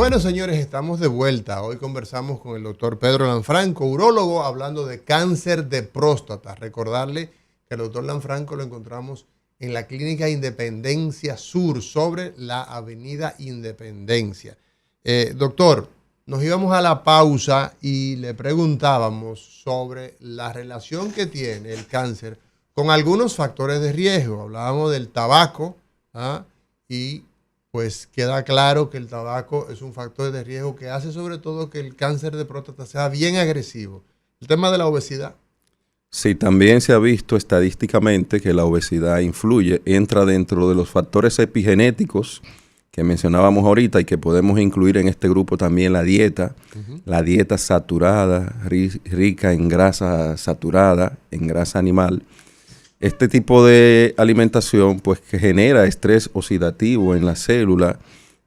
Bueno, señores, estamos de vuelta. Hoy conversamos con el doctor Pedro Lanfranco, urólogo, hablando de cáncer de próstata. Recordarle que el doctor Lanfranco lo encontramos en la Clínica Independencia Sur, sobre la Avenida Independencia. Doctor, nos íbamos a la pausa y le preguntábamos sobre la relación que tiene el cáncer con algunos factores de riesgo. Hablábamos del tabaco, y pues queda claro que el tabaco es un factor de riesgo que hace sobre todo que el cáncer de próstata sea bien agresivo. El tema de la obesidad. Sí, también se ha visto estadísticamente que la obesidad influye, entra dentro de los factores epigenéticos que mencionábamos ahorita y que podemos incluir en este grupo también la dieta saturada, rica en grasa saturada, en grasa animal. Este tipo de alimentación pues que genera estrés oxidativo en la célula,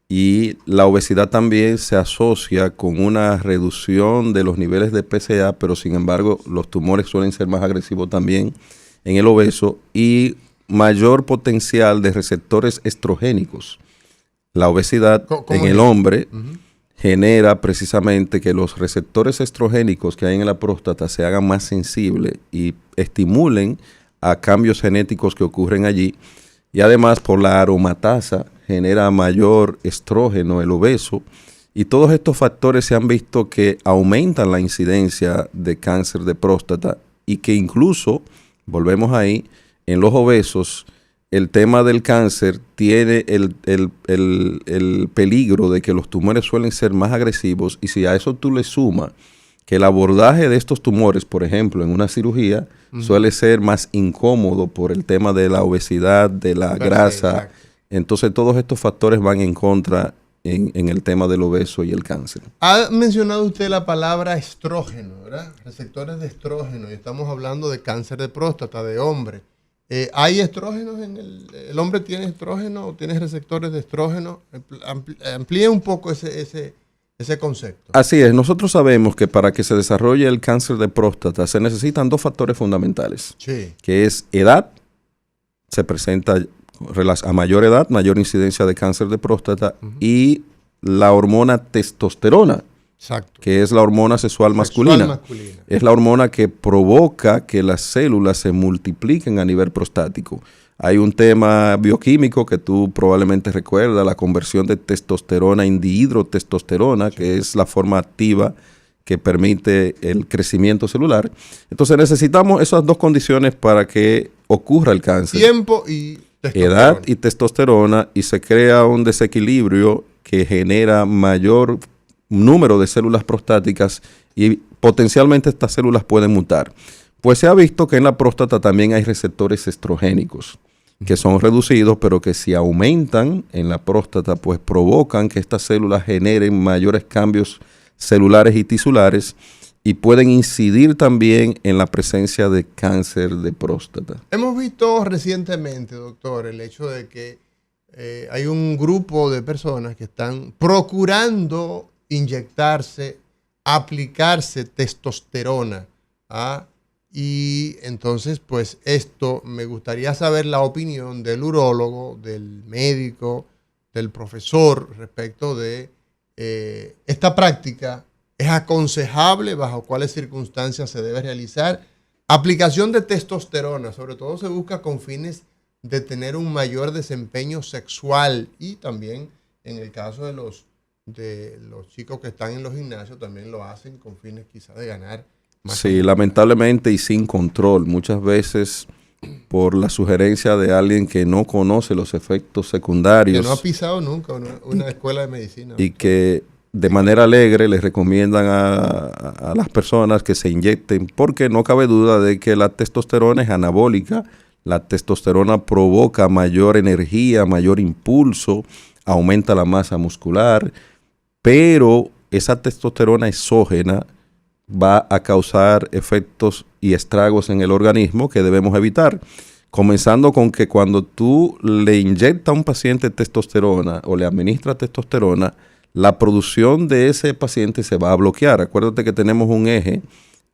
y la obesidad también se asocia con una reducción de los niveles de PSA, pero sin embargo los tumores suelen ser más agresivos también en el obeso, y mayor potencial de receptores estrogénicos. La obesidad en el hombre genera precisamente que los receptores estrogénicos que hay en la próstata se hagan más sensibles y estimulen a cambios genéticos que ocurren allí, y además por la aromatasa genera mayor estrógeno el obeso, y todos estos factores se han visto que aumentan la incidencia de cáncer de próstata, y que incluso, volvemos ahí, en los obesos, el tema del cáncer tiene el peligro de que los tumores suelen ser más agresivos, y si a eso tú le sumas que el abordaje de estos tumores, por ejemplo, en una cirugía, suele ser más incómodo por el tema de la obesidad, de la grasa. Exacto. Entonces todos estos factores van en contra en el tema del obeso y el cáncer. Ha mencionado usted la palabra estrógeno, ¿verdad? Receptores de estrógeno, y estamos hablando de cáncer de próstata, de hombre. ¿Hay estrógenos en el hombre? ¿Tiene estrógeno o tiene receptores de estrógeno? Amplíe un poco ese concepto. Así es, nosotros sabemos que para que se desarrolle el cáncer de próstata se necesitan dos factores fundamentales, que es edad, se presenta a mayor edad, mayor incidencia de cáncer de próstata, y la hormona testosterona, que es la hormona sexual masculina. Es la hormona que provoca que las células se multipliquen a nivel prostático. Hay un tema bioquímico que tú probablemente recuerdas, la conversión de testosterona en dihidrotestosterona, que es la forma activa que permite el crecimiento celular. Entonces necesitamos esas dos condiciones para que ocurra el cáncer. Tiempo y testosterona. Edad y testosterona, y se crea un desequilibrio que genera mayor número de células prostáticas, y potencialmente estas células pueden mutar. Pues se ha visto que en la próstata también hay receptores estrogénicos que son reducidos, pero que si aumentan en la próstata, pues provocan que estas células generen mayores cambios celulares y tisulares, y pueden incidir también en la presencia de cáncer de próstata. Hemos visto recientemente, doctor, el hecho de que hay un grupo de personas que están procurando inyectarse, aplicarse testosterona, y entonces, pues esto, me gustaría saber la opinión del urólogo, del médico, del profesor respecto de esta práctica. ¿Es aconsejable? ¿Bajo cuáles circunstancias se debe realizar? Aplicación de testosterona, sobre todo se busca con fines de tener un mayor desempeño sexual, y también en el caso de los chicos que están en los gimnasios también lo hacen con fines quizás de ganar. Sí, lamentablemente y sin control, muchas veces por la sugerencia de alguien que no conoce los efectos secundarios. Que no ha pisado nunca una escuela de medicina. Y que de manera alegre les recomiendan a las personas que se inyecten, porque no cabe duda de que la testosterona es anabólica. La testosterona provoca mayor energía, mayor impulso, aumenta la masa muscular, pero esa testosterona exógena va a causar efectos y estragos en el organismo que debemos evitar. Comenzando con que cuando tú le inyectas a un paciente testosterona o le administras testosterona, la producción de ese paciente se va a bloquear. Acuérdate que tenemos un eje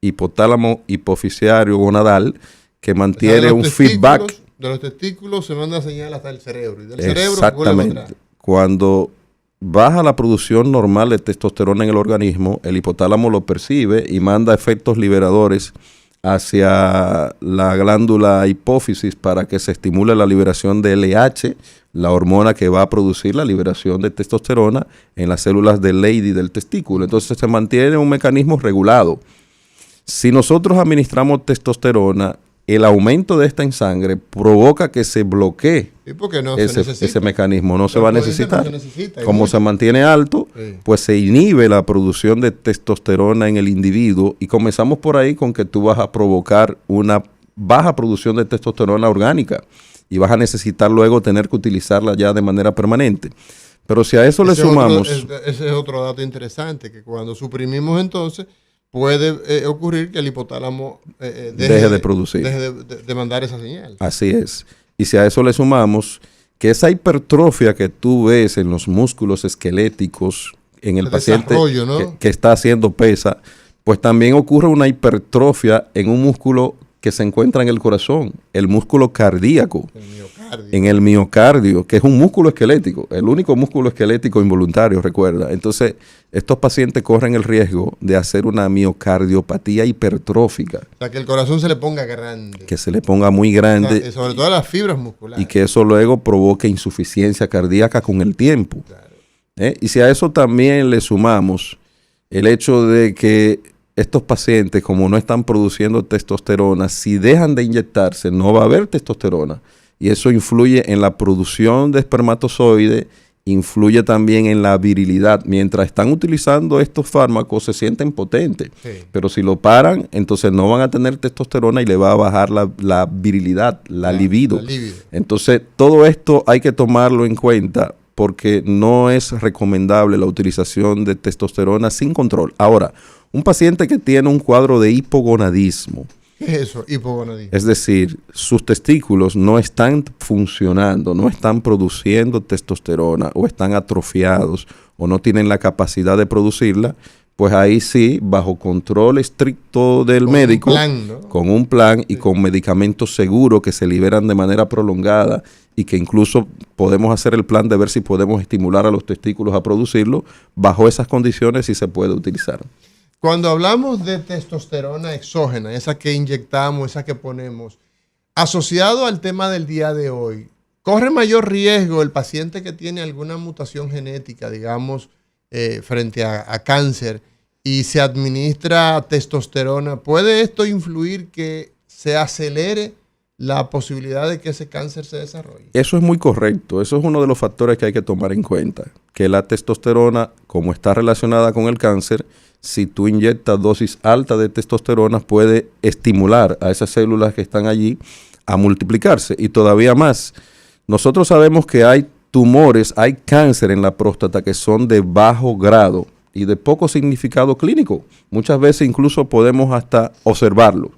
hipotálamo hipoficiario gonadal que mantiene un feedback. De los testículos se manda señal hasta el cerebro. Y del cerebro, exactamente. Cuando baja la producción normal de testosterona en el organismo, el hipotálamo lo percibe y manda efectos liberadores hacia la glándula hipófisis para que se estimule la liberación de LH, la hormona que va a producir la liberación de testosterona en las células de Leydig del testículo. Entonces se mantiene un mecanismo regulado. Si nosotros administramos testosterona, el aumento de esta en sangre provoca que se bloquee ese mecanismo, no se va a necesitar. Como se mantiene alto, pues se inhibe la producción de testosterona en el individuo y comenzamos por ahí con que tú vas a provocar una baja producción de testosterona orgánica y vas a necesitar luego tener que utilizarla ya de manera permanente. Pero si a eso le sumamos... Ese es otro dato interesante, que cuando suprimimos entonces... puede ocurrir que el hipotálamo deje de producir. Deje de mandar esa señal. Así es. Y si a eso le sumamos que esa hipertrofia que tú ves en los músculos esqueléticos en el paciente, ¿no?, que está haciendo pesa, pues también ocurre una hipertrofia en un músculo que se encuentra en el corazón, el músculo cardíaco. En el miocardio, que es un músculo esquelético, el único músculo esquelético involuntario, recuerda. Entonces, estos pacientes corren el riesgo de hacer una miocardiopatía hipertrófica. O sea, que el corazón se le ponga grande. Que se le ponga muy grande. O sea, sobre todo las fibras musculares. Y que eso luego provoque insuficiencia cardíaca con el tiempo. Claro. Y si a eso también le sumamos el hecho de que estos pacientes, como no están produciendo testosterona, si dejan de inyectarse, no va a haber testosterona. Y eso influye en la producción de espermatozoide, influye también en la virilidad. Mientras están utilizando estos fármacos, se sienten potentes. Sí. Pero si lo paran, entonces no van a tener testosterona y le va a bajar la virilidad, la libido. Entonces, todo esto hay que tomarlo en cuenta porque no es recomendable la utilización de testosterona sin control. Ahora, un paciente que tiene un cuadro de hipogonadismo, ¿qué es eso, hipogonadismo? Es decir, sus testículos no están funcionando, no están produciendo testosterona o están atrofiados o no tienen la capacidad de producirla, pues ahí sí, bajo control estricto del médico, con un plan y con medicamentos seguros que se liberan de manera prolongada y que incluso podemos hacer el plan de ver si podemos estimular a los testículos a producirlo, bajo esas condiciones sí se puede utilizar. Cuando hablamos de testosterona exógena, esa que inyectamos, esa que ponemos, asociado al tema del día de hoy, ¿corre mayor riesgo el paciente que tiene alguna mutación genética, digamos, frente a cáncer y se administra testosterona? ¿Puede esto influir que se acelere la posibilidad de que ese cáncer se desarrolle? Eso es muy correcto. Eso es uno de los factores que hay que tomar en cuenta. Que la testosterona, como está relacionada con el cáncer, si tú inyectas dosis alta de testosterona, puede estimular a esas células que están allí a multiplicarse. Y todavía más, nosotros sabemos que hay tumores, hay cáncer en la próstata que son de bajo grado y de poco significado clínico. Muchas veces incluso podemos hasta observarlo,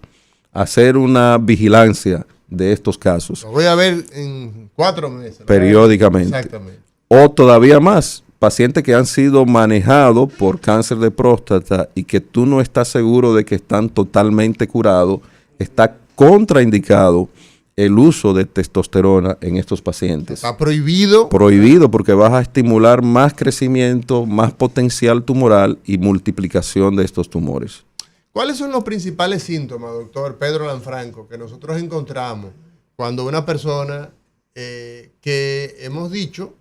hacer una vigilancia de estos casos. Lo voy a ver en 4 meses. Periódicamente. Exactamente. O todavía más, pacientes que han sido manejados por cáncer de próstata y que tú no estás seguro de que están totalmente curados, está contraindicado el uso de testosterona en estos pacientes. Está prohibido. Prohibido porque vas a estimular más crecimiento, más potencial tumoral y multiplicación de estos tumores. ¿Cuáles son los principales síntomas, doctor Pedro Lanfranco, que nosotros encontramos cuando una persona que hemos dicho,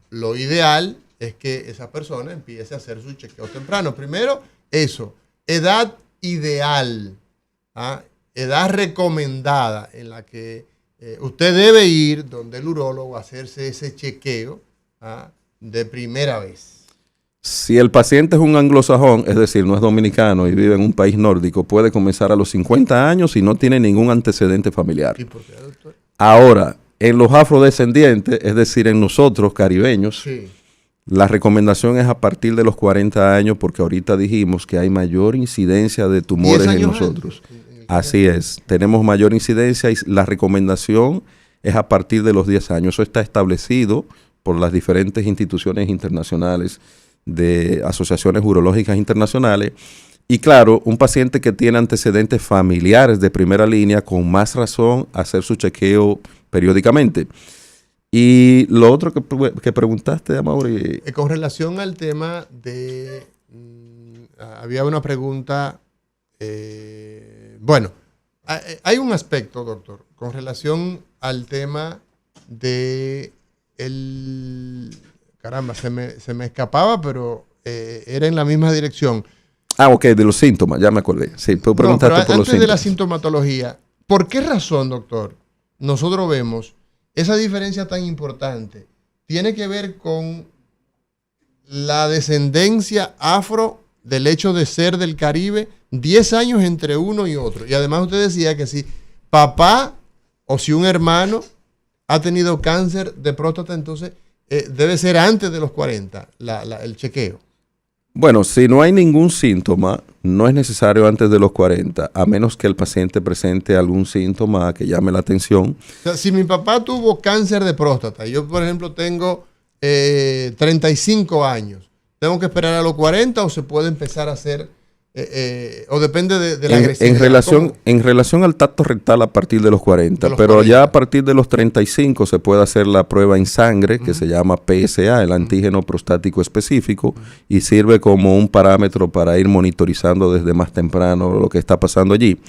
lo ideal es que esa persona empiece a hacer su chequeo temprano? Primero, eso, edad ideal, edad recomendada en la que usted debe ir donde el urólogo a hacerse ese chequeo de primera vez. Si el paciente es un anglosajón, es decir, no es dominicano y vive en un país nórdico, puede comenzar a los 50 años y no tiene ningún antecedente familiar. ¿Y por qué, doctor? Ahora, en los afrodescendientes, es decir, en nosotros caribeños, sí, la recomendación es a partir de los 40 años porque ahorita dijimos que hay mayor incidencia de tumores en nosotros. Así es, tenemos mayor incidencia y la recomendación es a partir de los 10 años. Eso está establecido por las diferentes instituciones internacionales de asociaciones urológicas internacionales. Y claro, un paciente que tiene antecedentes familiares de primera línea, con más razón hacer su chequeo periódicamente. Y lo otro que preguntaste, Amaury. Con relación al tema de... había una pregunta... bueno, hay un aspecto, doctor, con relación al tema de... caramba, se me escapaba, pero era en la misma dirección. Ah, ok, de los síntomas, ya me acordé. Sí, puedo preguntarte por los síntomas. Antes de la sintomatología, ¿por qué razón, doctor, nosotros vemos esa diferencia tan importante? Tiene que ver con la descendencia afro del hecho de ser del Caribe, 10 años entre uno y otro. Y además usted decía que si papá o si un hermano ha tenido cáncer de próstata, entonces debe ser antes de los 40 el chequeo. Bueno, si no hay ningún síntoma, no es necesario antes de los 40, a menos que el paciente presente algún síntoma que llame la atención. O sea, si mi papá tuvo cáncer de próstata y yo, por ejemplo, tengo 35 años, ¿tengo que esperar a los 40 o se puede empezar a hacer, o depende de la agresividad? En relación al tacto rectal a partir de los 40, pero 40. Ya a partir de los 35 se puede hacer la prueba en sangre, que se llama PSA, el antígeno prostático específico, y sirve como un parámetro para ir monitorizando desde más temprano lo que está pasando allí.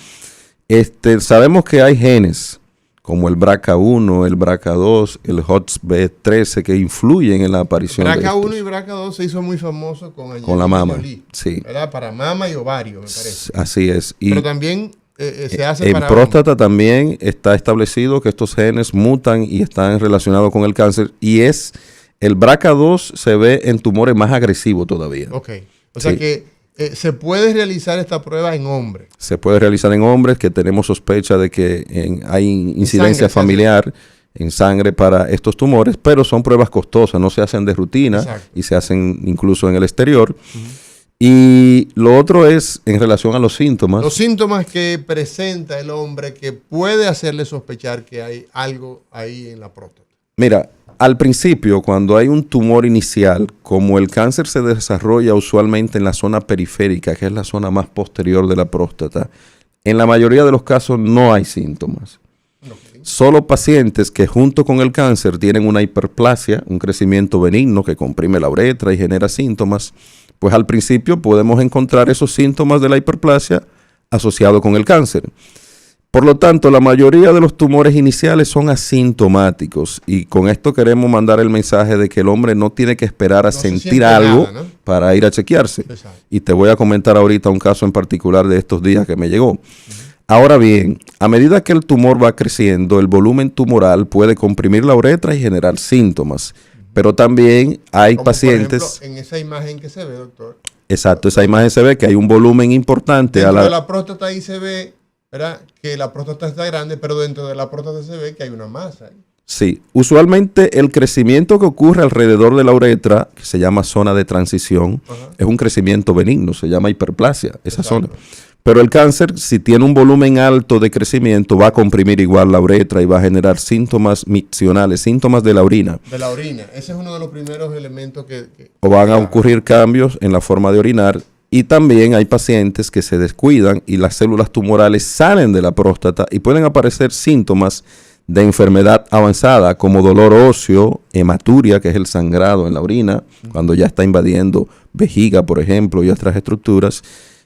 Sabemos que hay genes como el BRCA1, el BRCA2, el HOXB13, que influyen en la aparición de BRCA1 y BRCA2 se hizo muy famoso con la mama, Jolie, sí. ¿verdad? Para mama y ovario, me parece. Así es. Pero también se hace para... En próstata también está establecido que estos genes mutan y están relacionados con el cáncer, y el BRCA2 se ve en tumores más agresivos todavía. Ok. O sea que ¿se puede realizar esta prueba en hombres? Se puede realizar en hombres que tenemos sospecha de que hay incidencia familiar en sangre para estos tumores, pero son pruebas costosas, no se hacen de rutina. Exacto. Y se hacen incluso en el exterior. Y lo otro es en relación a los síntomas. Los síntomas que presenta el hombre que puede hacerle sospechar que hay algo ahí en la próstata. Mira, al principio, cuando hay un tumor inicial, como el cáncer se desarrolla usualmente en la zona periférica, que es la zona más posterior de la próstata, en la mayoría de los casos no hay síntomas. Okay. Solo pacientes que junto con el cáncer tienen una hiperplasia, un crecimiento benigno que comprime la uretra y genera síntomas, pues al principio podemos encontrar esos síntomas de la hiperplasia asociados con el cáncer. Por lo tanto, la mayoría de los tumores iniciales son asintomáticos, y con esto queremos mandar el mensaje de que el hombre no tiene que esperar a sentir algo nada, ¿no? Para ir a chequearse. Exacto. Y te voy a comentar ahorita un caso en particular de estos días que me llegó. Ahora bien, a medida que el tumor va creciendo, el volumen tumoral puede comprimir la uretra y generar síntomas. Pero también hay pacientes... Por ejemplo, en esa imagen que se ve, doctor. Exacto, esa imagen se ve que hay un volumen importante. Dentro de la próstata ahí se ve, ¿verdad?, que la próstata está grande, pero dentro de la próstata se ve que hay una masa ahí. Sí, usualmente el crecimiento que ocurre alrededor de la uretra, que se llama zona de transición, es un crecimiento benigno, se llama hiperplasia, esa zona. Pero el cáncer, si tiene un volumen alto de crecimiento, va a comprimir igual la uretra y va a generar síntomas miccionales, síntomas de la orina. De la orina, ese es uno de los primeros elementos o van a ocurrir cambios en la forma de orinar. Y también hay pacientes que se descuidan y las células tumorales salen de la próstata y pueden aparecer síntomas de enfermedad avanzada como dolor óseo, hematuria, que es el sangrado en la orina, cuando ya está invadiendo vejiga, por ejemplo, y otras estructuras,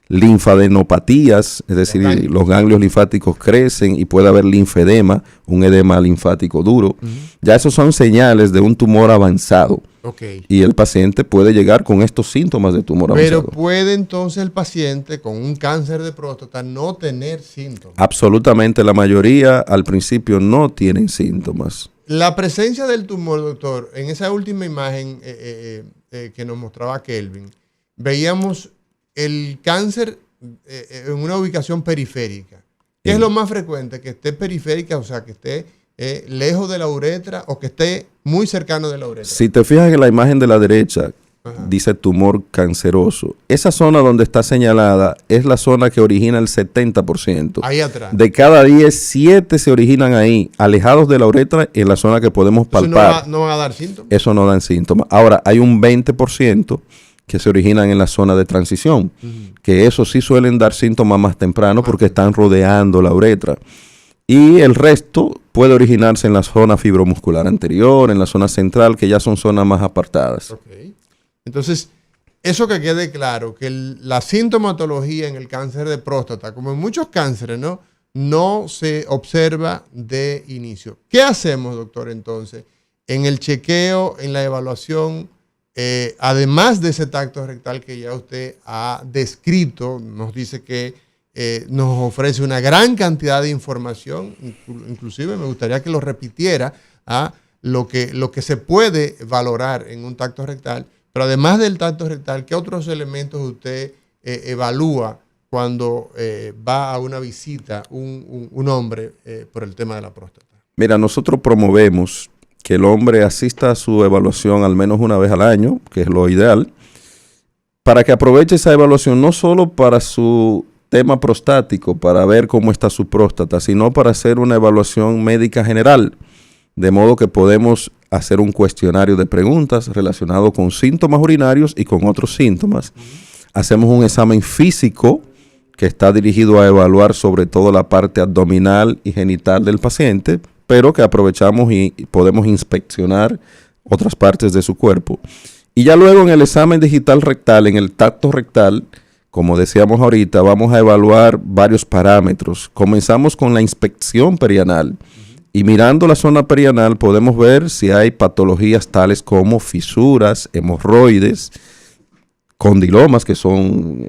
linfadenopatías, es decir, los ganglios linfáticos crecen y puede haber linfedema, un edema linfático duro. Ya esos son señales de un tumor avanzado. Okay. Y el paciente puede llegar con estos síntomas de tumor avanzado. Pero puede entonces el paciente con un cáncer de próstata no tener síntomas. Absolutamente, la mayoría al principio no tienen síntomas. La presencia del tumor, doctor, en esa última imagen que nos mostraba Kelvin, veíamos el cáncer en una ubicación periférica. ¿Qué es lo más frecuente? Que esté periférica, o sea, que esté lejos de la uretra o que esté muy cercano de la uretra. Si te fijas en la imagen de la derecha, dice tumor canceroso. Esa zona donde está señalada es la zona que origina el 70%. Ahí atrás. De cada 10, 7 se originan ahí, alejados de la uretra, en la zona que podemos palpar. No van a dar síntomas. Eso no dan síntomas. Ahora, hay un 20% que se originan en la zona de transición, que eso sí suelen dar síntomas más temprano porque están rodeando la uretra. y el resto puede originarse en la zona fibromuscular anterior, en la zona central, que ya son zonas más apartadas. Okay. Entonces, eso que quede claro, que la sintomatología en el cáncer de próstata, como en muchos cánceres, no se observa de inicio. ¿Qué hacemos, doctor, entonces, en el chequeo, en la evaluación, además de ese tacto rectal que ya usted ha descrito? Nos dice que nos ofrece una gran cantidad de información, inclusive me gustaría que lo repitiera, lo que se puede valorar en un tacto rectal. Pero además del tacto rectal, ¿qué otros elementos usted evalúa cuando va a una visita un hombre por el tema de la próstata? Mira, nosotros promovemos que el hombre asista a su evaluación al menos una vez al año, que es lo ideal, para que aproveche esa evaluación no solo para su tema prostático, para ver cómo está su próstata, sino para hacer una evaluación médica general, de modo que podemos hacer un cuestionario de preguntas relacionado con síntomas urinarios y con otros síntomas. Hacemos un examen físico que está dirigido a evaluar sobre todo la parte abdominal y genital del paciente, pero que aprovechamos y podemos inspeccionar otras partes de su cuerpo. Y ya luego en el examen digital rectal, en el tacto rectal, como decíamos ahorita, vamos a evaluar varios parámetros. Comenzamos con la inspección perianal. Y mirando la zona perianal podemos ver si hay patologías tales como fisuras, hemorroides, condilomas, que son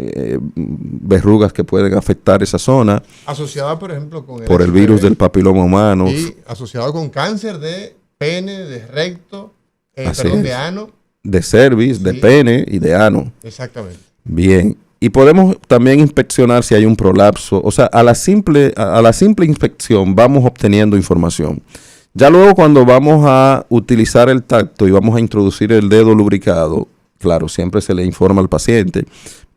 verrugas que pueden afectar esa zona. Asociada, por ejemplo, con el virus del papiloma humano. Y asociado con cáncer de pene, de recto, de ano. De cervix, sí, de pene y de ano. Exactamente. Bien. Y podemos también inspeccionar si hay un prolapso. O sea, a la simple inspección vamos obteniendo información. Ya luego cuando vamos a utilizar el tacto y vamos a introducir el dedo lubricado, claro, siempre se le informa al paciente,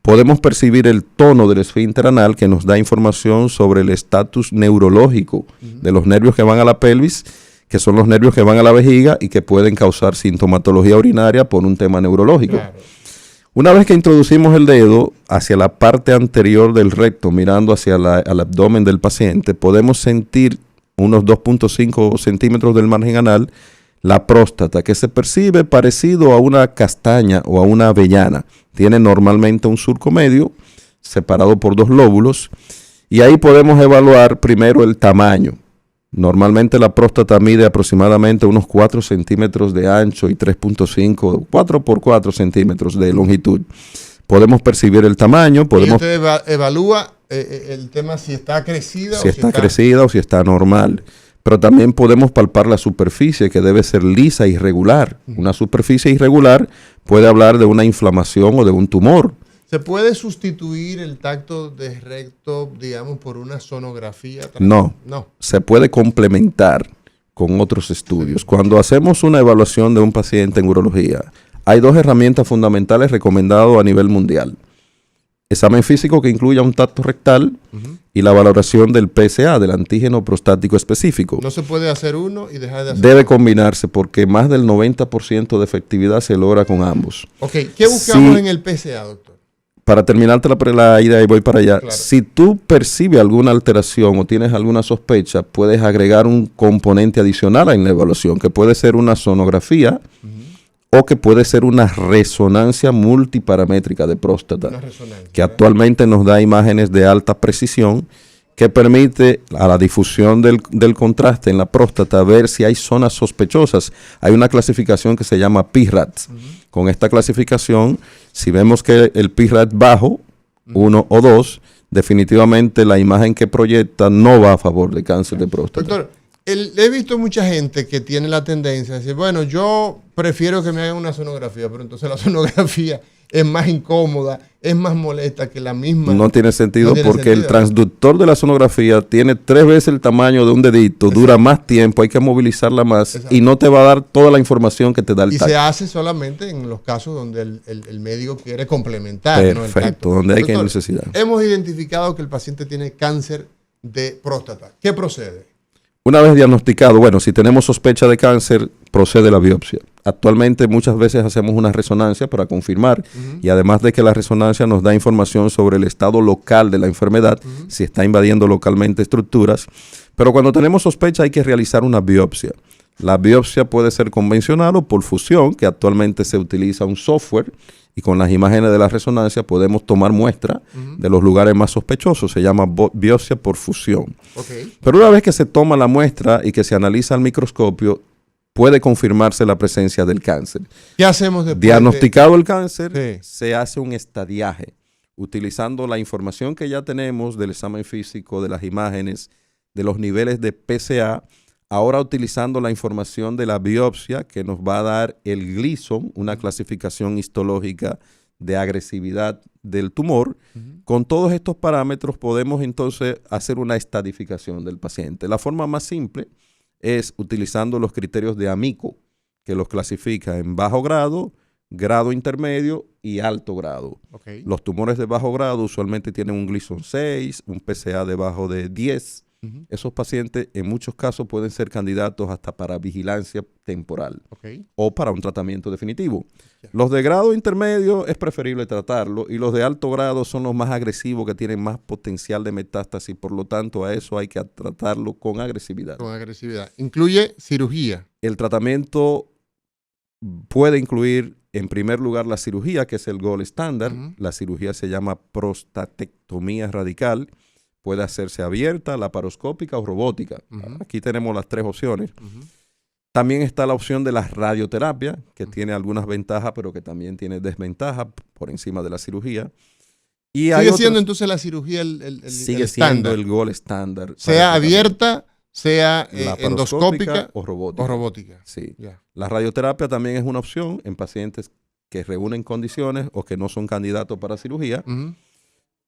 podemos percibir el tono del esfínter anal que nos da información sobre el estatus neurológico de los nervios que van a la pelvis, que son los nervios que van a la vejiga y que pueden causar sintomatología urinaria por un tema neurológico. Claro. Una vez que introducimos el dedo hacia la parte anterior del recto, mirando hacia el abdomen del paciente, podemos sentir unos 2.5 centímetros del margen anal, la próstata, que se percibe parecido a una castaña o a una avellana. Tiene normalmente un surco medio, separado por dos lóbulos, y ahí podemos evaluar primero el tamaño. Normalmente la próstata mide aproximadamente unos 4 centímetros de ancho y 3.5, 4 por 4 centímetros de longitud. Podemos percibir el tamaño. ¿Y usted evalúa el tema si está crecida? Si está crecida o si está normal. Pero también podemos palpar la superficie, que debe ser lisa y regular. Una superficie irregular puede hablar de una inflamación o de un tumor. ¿Se puede sustituir el tacto de recto, digamos, por una sonografía? No, se puede complementar con otros estudios. Cuando hacemos una evaluación de un paciente en urología, hay dos herramientas fundamentales recomendadas a nivel mundial. Examen físico que incluya un tacto rectal y la valoración del PSA, del antígeno prostático específico. No se puede hacer uno y dejar de hacer Debe combinarse porque más del 90% de efectividad se logra con ambos. Ok, ¿qué buscamos en el PSA, doctor? Para terminarte la idea y voy para allá, claro. Si tú percibes alguna alteración o tienes alguna sospecha, puedes agregar un componente adicional en la evaluación, que puede ser una sonografía o que puede ser una resonancia multiparamétrica de próstata, que actualmente nos da imágenes de alta precisión que permite a la difusión del contraste en la próstata ver si hay zonas sospechosas. Hay una clasificación que se llama PIRAT. Con esta clasificación, si vemos que el PIRAT bajo, 1 o 2, definitivamente la imagen que proyecta no va a favor de cáncer de próstata. Doctor, he visto mucha gente que tiene la tendencia a decir, bueno, yo prefiero que me hagan una sonografía, pero entonces la sonografía es más incómoda, es más molesta que la misma. No tiene sentido porque el transductor de la sonografía tiene 3 veces el tamaño de un dedito, dura más tiempo, hay que movilizarla más y no te va a dar toda la información que te da el tacto. Y se hace solamente en los casos donde el médico quiere complementar. Perfecto, donde hay que necesidad. Hemos identificado que el paciente tiene cáncer de próstata. ¿Qué procede? Una vez diagnosticado, bueno, si tenemos sospecha de cáncer, procede la biopsia. Actualmente muchas veces hacemos una resonancia para confirmar y además de que la resonancia nos da información sobre el estado local de la enfermedad, si está invadiendo localmente estructuras, pero cuando tenemos sospecha hay que realizar una biopsia. La biopsia puede ser convencional o por fusión, que actualmente se utiliza un software y con las imágenes de la resonancia podemos tomar muestra de los lugares más sospechosos. Se llama biopsia por fusión. Okay. Pero una vez que se toma la muestra y que se analiza al microscopio, puede confirmarse la presencia del cáncer. ¿Qué hacemos después? Diagnosticado el cáncer, se hace un estadiaje utilizando la información que ya tenemos del examen físico, de las imágenes, de los niveles de PSA. Ahora utilizando la información de la biopsia que nos va a dar el Gleason, una clasificación histológica de agresividad del tumor. Con todos estos parámetros podemos entonces hacer una estadificación del paciente. La forma más simple es utilizando los criterios de Amico, que los clasifica en bajo grado, grado intermedio y alto grado. Okay. Los tumores de bajo grado usualmente tienen un Gleason 6, un PSA debajo de 10. Esos pacientes en muchos casos pueden ser candidatos hasta para vigilancia temporal o para un tratamiento definitivo. Los de grado intermedio es preferible tratarlo y los de alto grado son los más agresivos que tienen más potencial de metástasis, por lo tanto a eso hay que tratarlo con agresividad. Con agresividad. ¿Incluye cirugía? El tratamiento puede incluir en primer lugar la cirugía, que es el gold standard. La cirugía se llama prostatectomía radical. Puede hacerse abierta, laparoscópica o robótica. Aquí tenemos las tres opciones. También está la opción de la radioterapia, que tiene algunas ventajas, pero que también tiene desventajas por encima de la cirugía. Y ¿Sigue siendo entonces la cirugía sigue siendo el gold estándar? Sea abierta, sea endoscópica o robótica. Sí. Yeah. La radioterapia también es una opción en pacientes que reúnen condiciones o que no son candidatos para cirugía.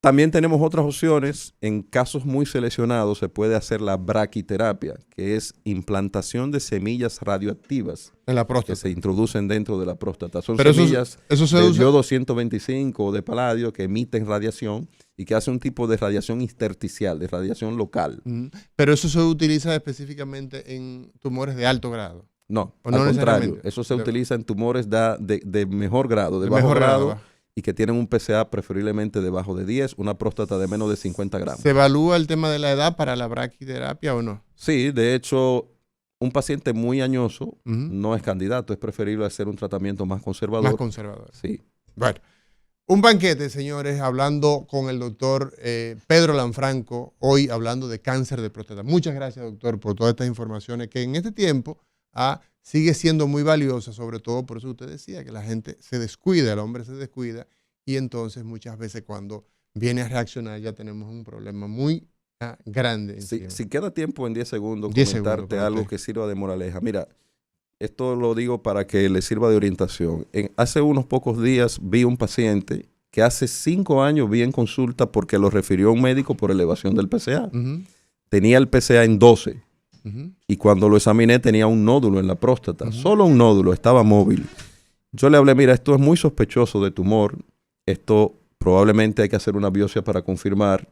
También tenemos otras opciones. En casos muy seleccionados se puede hacer la braquiterapia, que es implantación de semillas radioactivas en la próstata, que se introducen dentro de la próstata. Son semillas de yodo 125 o de paladio que emiten radiación y que hace un tipo de radiación intersticial, de radiación local. Pero eso se utiliza específicamente en tumores de alto grado. No, al contrario. Eso se utiliza en tumores de mejor grado, de bajo grado. Y que tienen un PSA preferiblemente debajo de 10, una próstata de menos de 50 gramos. ¿Se evalúa el tema de la edad para la braquiterapia o no? Sí, de hecho, un paciente muy añoso no es candidato, es preferible hacer un tratamiento más conservador. Más conservador. Sí. Bueno, un banquete, señores, hablando con el doctor Pedro Lanfranco, hoy hablando de cáncer de próstata. Muchas gracias, doctor, por todas estas informaciones que en este tiempo sigue siendo muy valiosa, sobre todo por eso usted decía, que la gente se descuida, el hombre se descuida, y entonces muchas veces cuando viene a reaccionar ya tenemos un problema muy grande. Si queda tiempo en 10 segundos, comentarte algo que sirva de moraleja. Mira, esto lo digo para que le sirva de orientación. Hace unos pocos días vi un paciente que hace 5 años vi en consulta porque lo refirió un médico por elevación del PSA. Tenía el PSA en 12. Y cuando lo examiné tenía un nódulo en la próstata, solo un nódulo, estaba móvil. Yo le hablé, mira, esto es muy sospechoso de tumor, esto probablemente hay que hacer una biopsia para confirmar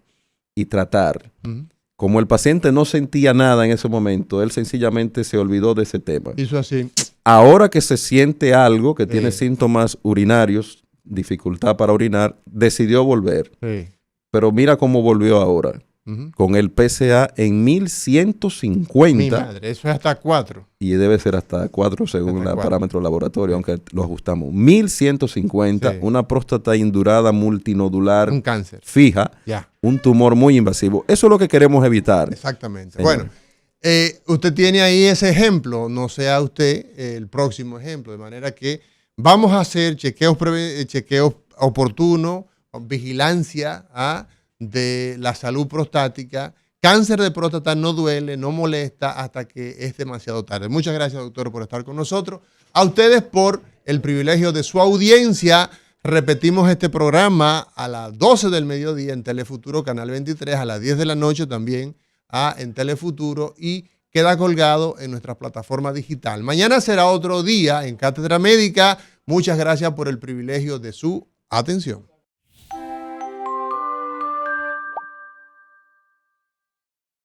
y tratar. Como el paciente no sentía nada en ese momento, él sencillamente se olvidó de ese tema. Hizo así. Ahora que se siente algo, que tiene síntomas urinarios, dificultad para orinar, decidió volver. Pero mira cómo volvió ahora. Con el PSA en 1150. Mi madre, eso es hasta 4. Y debe ser hasta 4 según el parámetro laboratorio, aunque lo ajustamos. 1150, una próstata indurada multinodular. Un cáncer. Fija, un tumor muy invasivo. Eso es lo que queremos evitar. Exactamente. Señor. Bueno, usted tiene ahí ese ejemplo, no sea usted el próximo ejemplo, de manera que vamos a hacer chequeos oportunos, vigilancia de la salud prostática. Cáncer de próstata no duele, no molesta hasta que es demasiado tarde. Muchas gracias, doctor, por estar con nosotros. A ustedes por el privilegio de su audiencia. Repetimos este programa a las 12 del mediodía en Telefuturo, Canal 23, a las 10 de la noche también en Telefuturo y queda colgado en nuestra plataforma digital. Mañana será otro día en Cátedra Médica. Muchas gracias por el privilegio de su atención.